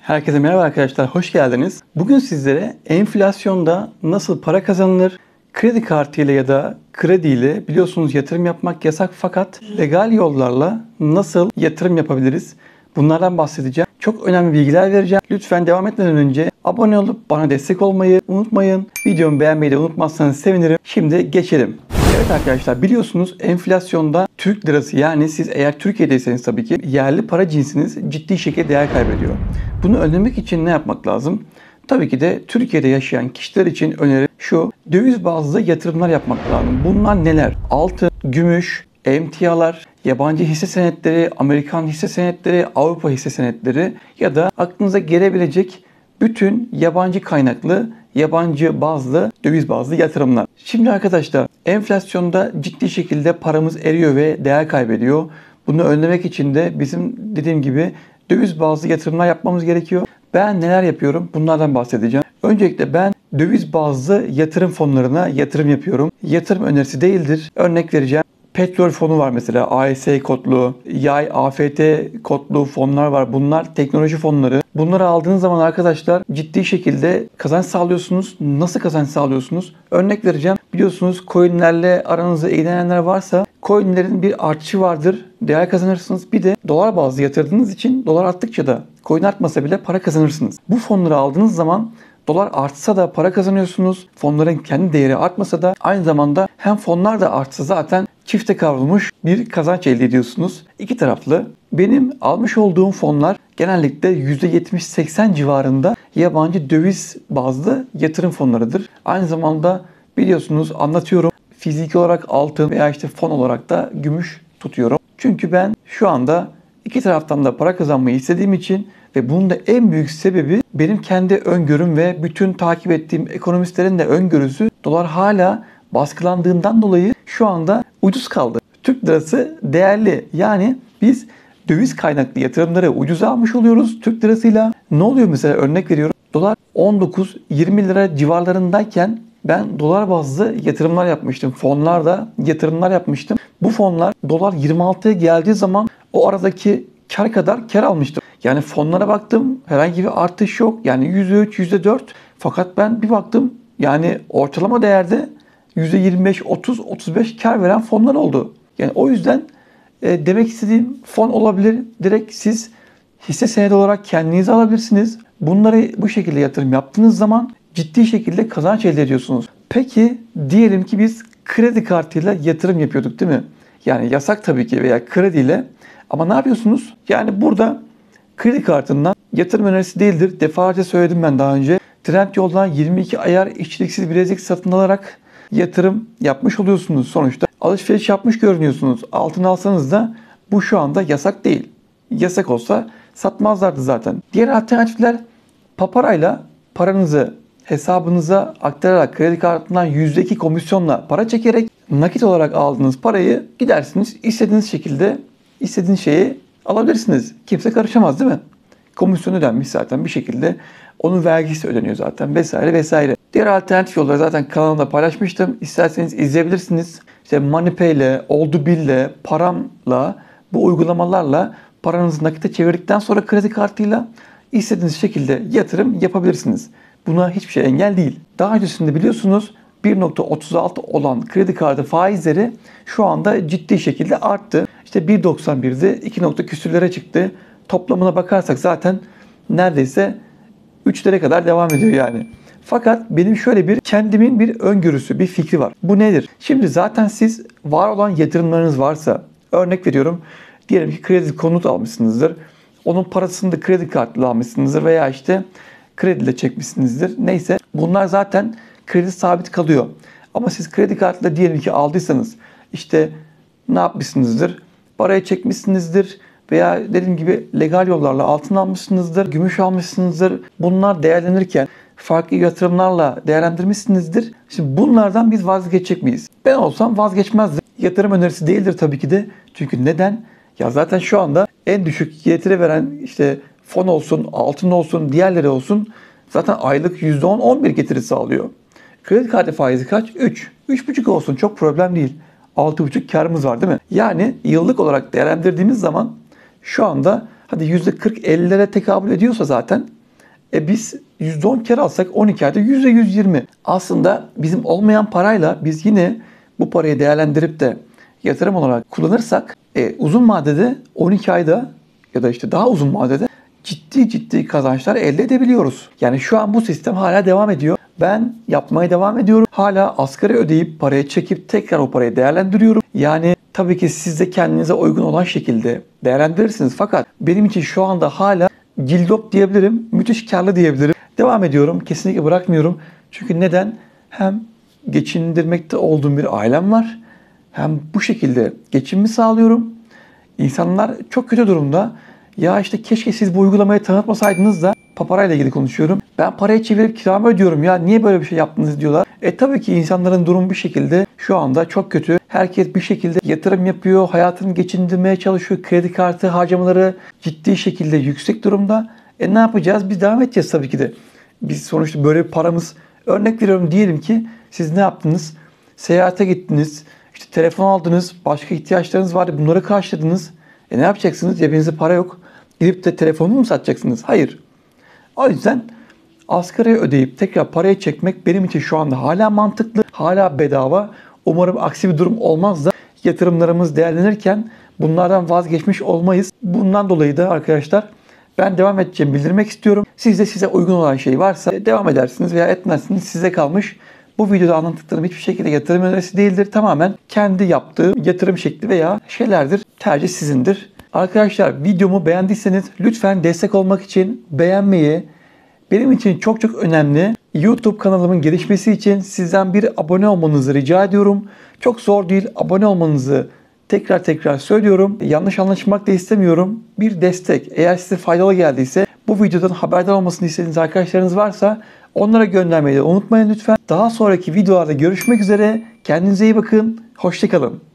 Herkese merhaba arkadaşlar, hoş geldiniz. Bugün sizlere enflasyonda nasıl para kazanılır, kredi kartıyla ya da krediyle biliyorsunuz yatırım yapmak yasak fakat legal yollarla nasıl yatırım yapabiliriz? Bunlardan bahsedeceğim. Çok önemli bilgiler vereceğim. Lütfen devam etmeden önce abone olup bana destek olmayı unutmayın. Videomu beğenmeyi de unutmazsanız sevinirim. Şimdi geçelim. Evet arkadaşlar, biliyorsunuz enflasyonda Türk lirası, yani siz eğer Türkiye'deyseniz tabii ki yerli para cinsiniz ciddi şekilde değer kaybediyor. Bunu önlemek için ne yapmak lazım? Tabii ki de Türkiye'de yaşayan kişiler için önerim şu: döviz bazlı yatırımlar yapmak lazım. Bunlar neler? Altın, gümüş, emtialar, yabancı hisse senetleri, Amerikan hisse senetleri, Avrupa hisse senetleri ya da aklınıza gelebilecek bütün yabancı kaynaklı, yabancı bazlı, döviz bazlı yatırımlar. Şimdi arkadaşlar, enflasyonda ciddi şekilde paramız eriyor ve değer kaybediyor. Bunu önlemek için de bizim dediğim gibi döviz bazlı yatırımlar yapmamız gerekiyor. Ben neler yapıyorum? Bunlardan bahsedeceğim. Öncelikle ben döviz bazlı yatırım fonlarına yatırım yapıyorum. Yatırım önerisi değildir. Örnek vereceğim. Petrol fonu var mesela, AES kodlu, yay, AFT kodlu fonlar var. Bunlar teknoloji fonları. Bunları aldığınız zaman arkadaşlar ciddi şekilde kazanç sağlıyorsunuz. Nasıl kazanç sağlıyorsunuz? Örnek vereceğim. Biliyorsunuz coinlerle aranızda ilgilenenler varsa coinlerin bir artışı vardır. Değer kazanırsınız. Bir de dolar bazlı yatırdığınız için dolar arttıkça da coin artmasa bile para kazanırsınız. Bu fonları aldığınız zaman dolar artsa da para kazanıyorsunuz. Fonların kendi değeri artmasa da aynı zamanda hem fonlar da artsa zaten çifte kavrulmuş bir kazanç elde ediyorsunuz. İki taraflı. Benim almış olduğum fonlar genellikle %70-80 civarında yabancı döviz bazlı yatırım fonlarıdır. Aynı zamanda biliyorsunuz anlatıyorum, fiziki olarak altın veya işte fon olarak da gümüş tutuyorum. Çünkü ben şu anda iki taraftan da para kazanmayı istediğim için ve bunun da en büyük sebebi benim kendi öngörüm ve bütün takip ettiğim ekonomistlerin de öngörüsü, dolar hala baskılandığından dolayı şu anda ucuz kaldı. Türk lirası değerli. Yani biz döviz kaynaklı yatırımları ucuza almış oluyoruz Türk lirasıyla. Ne oluyor mesela, örnek veriyorum. Dolar 19-20 lira civarlarındayken ben dolar bazlı yatırımlar yapmıştım. Fonlarda yatırımlar yapmıştım. Bu fonlar dolar 26'ya geldiği zaman o aradaki kar kadar kar almıştım. Yani fonlara baktım, herhangi bir artış yok. Yani %3, %4. Fakat ben bir baktım, yani ortalama değerde %25, 30, 35 kar veren fonlar oldu. Yani o yüzden demek istediğim, fon olabilir. Direkt siz hisse senedi olarak kendinize alabilirsiniz. Bunları bu şekilde yatırım yaptığınız zaman ciddi şekilde kazanç elde ediyorsunuz. Peki diyelim ki biz kredi kartıyla yatırım yapıyorduk, değil mi? Yani yasak tabii ki, veya krediyle. Ama ne yapıyorsunuz? Yani burada kredi kartından, yatırım önerisi değildir, defalarca söyledim ben daha önce, Trendyol'dan 22 ayar işçiliksiz bilezik satın alarak yatırım yapmış oluyorsunuz sonuçta. Alışveriş yapmış görünüyorsunuz. Altın alsanız da bu şu anda yasak değil. Yasak olsa satmazlardı zaten. Diğer alternatifler, paparayla paranızı hesabınıza aktararak kredi kartından %2 komisyonla para çekerek nakit olarak aldığınız parayı gidersiniz, istediğiniz şekilde istediğiniz şeyi alabilirsiniz. Kimse karışamaz, değil mi? Komisyon ödenmiş zaten bir şekilde. Onun vergisi ödeniyor zaten vesaire vesaire. Diğer alternatif yolları zaten kanalımda paylaşmıştım. İsterseniz izleyebilirsiniz. İşte MoneyPay ile, Oldubil ile, Param'la, bu uygulamalarla paranızı nakite çevirdikten sonra kredi kartıyla istediğiniz şekilde yatırım yapabilirsiniz. Buna hiçbir şey engel değil. Daha öncesinde biliyorsunuz 1.36 olan kredi kartı faizleri şu anda ciddi şekilde arttı. İşte 1.91'de 2 küsürlere çıktı. Toplamına bakarsak zaten neredeyse 3'lere kadar devam ediyor yani. Fakat benim şöyle bir kendimin bir öngörüsü, bir fikri var. Bu nedir? Şimdi zaten siz var olan yatırımlarınız varsa, örnek veriyorum, diyelim ki kredi konut almışsınızdır. Onun parasını da kredi kartıyla almışsınızdır veya işte krediyle çekmişsinizdir. Neyse, bunlar zaten kredi sabit kalıyor. Ama siz kredi kartıyla diyelim ki aldıysanız, işte ne yapmışsınızdır? Parayı çekmişsinizdir veya dediğim gibi legal yollarla altın almışsınızdır, gümüş almışsınızdır. Bunlar değerlenirken farklı yatırımlarla değerlendirmişsinizdir. Şimdi bunlardan biz vazgeçecek miyiz? Ben olsam vazgeçmezdim. Yatırım önerisi değildir tabii ki de. Çünkü neden? Ya zaten şu anda en düşük getiri veren işte fon olsun, altın olsun, diğerleri olsun zaten aylık %10-11 getiri sağlıyor. Kredi kartı faizi kaç? 3. 3,5 olsun, çok problem değil. 6,5 karımız var, değil mi? Yani yıllık olarak değerlendirdiğimiz zaman şu anda hadi %40-50'lere tekabül ediyorsa zaten Biz %10 kar alsak 12 ayda %120. Aslında bizim olmayan parayla biz yine bu parayı değerlendirip de yatırım olarak kullanırsak uzun vadede 12 ayda ya da işte daha uzun vadede ciddi kazançlar elde edebiliyoruz. Yani şu an bu sistem hala devam ediyor. Ben yapmaya devam ediyorum. Hala asgari ödeyip paraya çekip tekrar o parayı değerlendiriyorum. Yani tabii ki siz de kendinize uygun olan şekilde değerlendirirsiniz. Fakat benim için şu anda hala cildop diyebilirim. Müthiş karlı diyebilirim. Devam ediyorum. Kesinlikle bırakmıyorum. Çünkü neden? Hem geçindirmekte olduğum bir ailem var. Hem bu şekilde geçimimi sağlıyorum. İnsanlar çok kötü durumda. Ya işte keşke siz bu uygulamayı tanıtmasaydınız da, paparayla ilgili konuşuyorum. Ben parayı çevirip kiramı ödüyorum ya, niye böyle bir şey yaptınız diyorlar. Tabii ki insanların durumu bir şekilde şu anda çok kötü. Herkes bir şekilde yatırım yapıyor, hayatını geçindirmeye çalışıyor. Kredi kartı harcamaları ciddi şekilde yüksek durumda. Ne yapacağız? Biz devam edeceğiz tabii ki de. Biz sonuçta böyle bir paramız, örnek veriyorum, diyelim ki siz ne yaptınız? Seyahate gittiniz, işte telefon aldınız, başka ihtiyaçlarınız vardı, bunları karşıladınız. Ne yapacaksınız? Cebinizde para yok. Gidip de telefonu mu satacaksınız? Hayır. O yüzden asgari ödeyip tekrar parayı çekmek benim için şu anda hala mantıklı, hala bedava. Umarım aksi bir durum olmaz da yatırımlarımız değerlenirken bunlardan vazgeçmiş olmayız. Bundan dolayı da arkadaşlar ben devam edeceğimi bildirmek istiyorum. Siz de size uygun olan şey varsa devam edersiniz veya etmezsiniz, size kalmış. Bu videoda anlattıklarım hiçbir şekilde yatırım önerisi değildir. Tamamen kendi yaptığım yatırım şekli veya şeylerdir. Tercih sizindir. Arkadaşlar videomu beğendiyseniz lütfen destek olmak için beğenmeyi, benim için çok önemli. YouTube kanalımın gelişmesi için sizden bir abone olmanızı rica ediyorum. Çok zor değil, abone olmanızı tekrar söylüyorum. Yanlış anlaşılmak da istemiyorum. Bir destek, eğer size faydalı geldiyse, bu videodan haberdar olmasını istediğiniz arkadaşlarınız varsa onlara göndermeyi de unutmayın lütfen. Daha sonraki videolarda görüşmek üzere. Kendinize iyi bakın. Hoşça kalın.